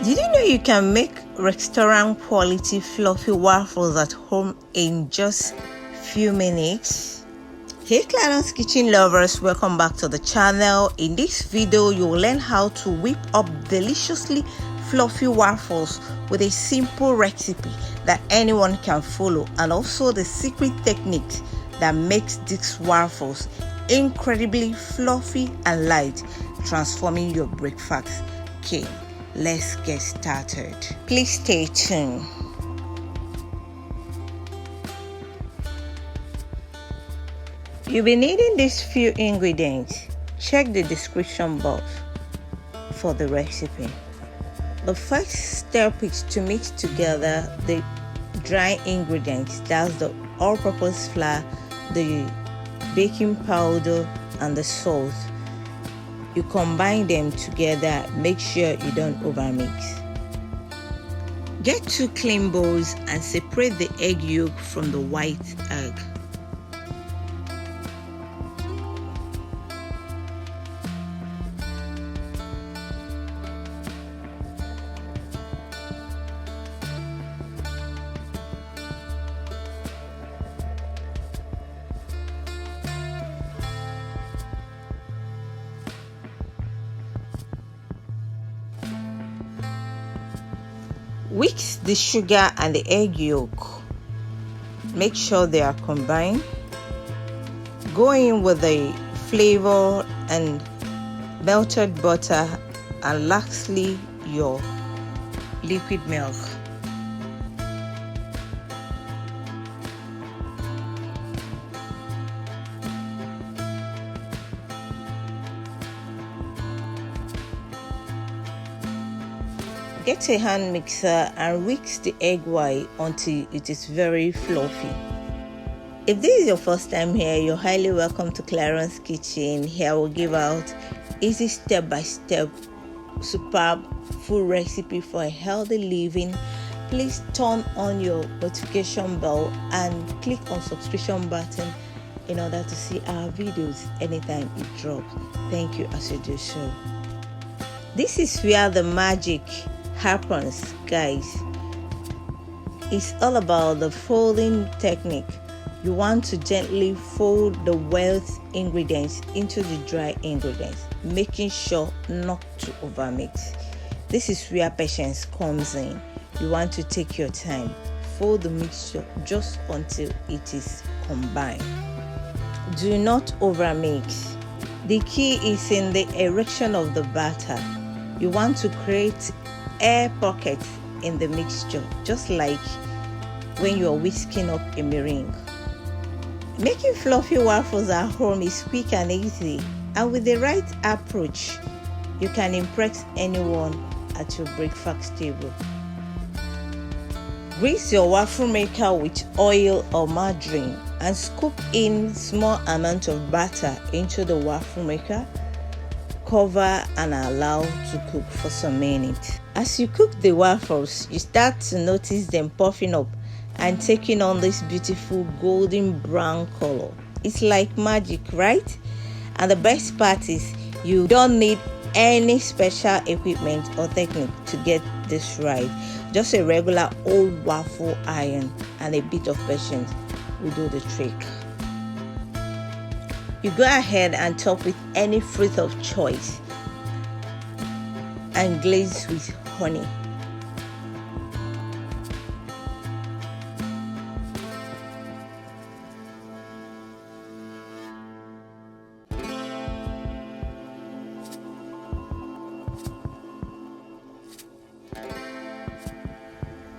Did you know you can make restaurant quality fluffy waffles at home in just few minutes? Hey Clarence Kitchen lovers, welcome back to the channel. In this video, you will learn how to whip up deliciously fluffy waffles with a simple recipe that anyone can follow, and also the secret technique that makes these waffles incredibly fluffy and light, transforming your breakfast. Okay, let's get started. Please stay tuned. You'll be needing these few ingredients. Check the description box for the recipe. The first step is to mix together the dry ingredients, that's the all-purpose flour, the baking powder, and the salt. You combine them together. Make sure you don't overmix. Get 2 clean bowls and separate the egg yolk from the white egg. Whisk the sugar and the egg yolk. Make sure they are combined. Go in with the flavor and melted butter, and lastly your liquid milk. Get a hand mixer and whisk the egg white until it is very fluffy. If this is your first time here, you're highly welcome to Clarence Kitchen. Here I will give out easy step-by-step superb food recipe for a healthy living. Please turn on your notification bell and click on subscription button in order to see our videos anytime it drops. Thank you as you do so. This is where the magic happens, guys. It's all about the folding technique. You want to gently fold the wet ingredients into the dry ingredients, making sure not to overmix. This is where patience comes in. You want to take your time. Fold the mixture just until it is combined. Do not overmix. The key is in the erection of the batter. You want to create air pockets in the mixture, just like when you're whisking up a meringue. Making fluffy waffles at home is quick and easy, and with the right approach, you can impress anyone at your breakfast table. Grease your waffle maker with oil or margarine and scoop in small amount of butter into the waffle maker. Cover and allow to cook for some minutes. As you cook the waffles, you start to notice them puffing up and taking on this beautiful golden brown color. It's like magic, right? And the best part is you don't need any special equipment or technique to get this right. Just a regular old waffle iron and a bit of patience will do the trick. You go ahead and top with any fruit of choice and glaze with honey.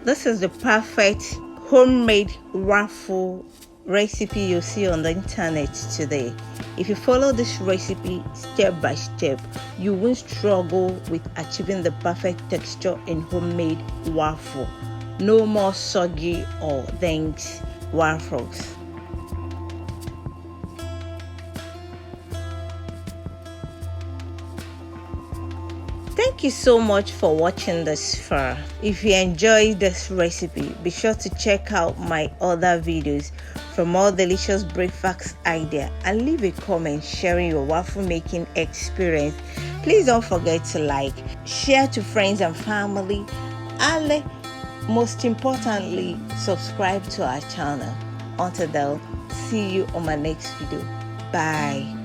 This is the perfect homemade waffle recipe you see on the internet today. If you follow this recipe step by step, you won't struggle with achieving the perfect texture in homemade waffle. No more soggy or dense waffles. Thank you so much for watching this far. If you enjoyed this recipe, be sure to check out my other videos for more delicious breakfast idea, and leave a comment sharing your waffle making experience. Please don't forget to like, share to friends and family, and most importantly, subscribe to our channel. Until then, see you on my next video. Bye.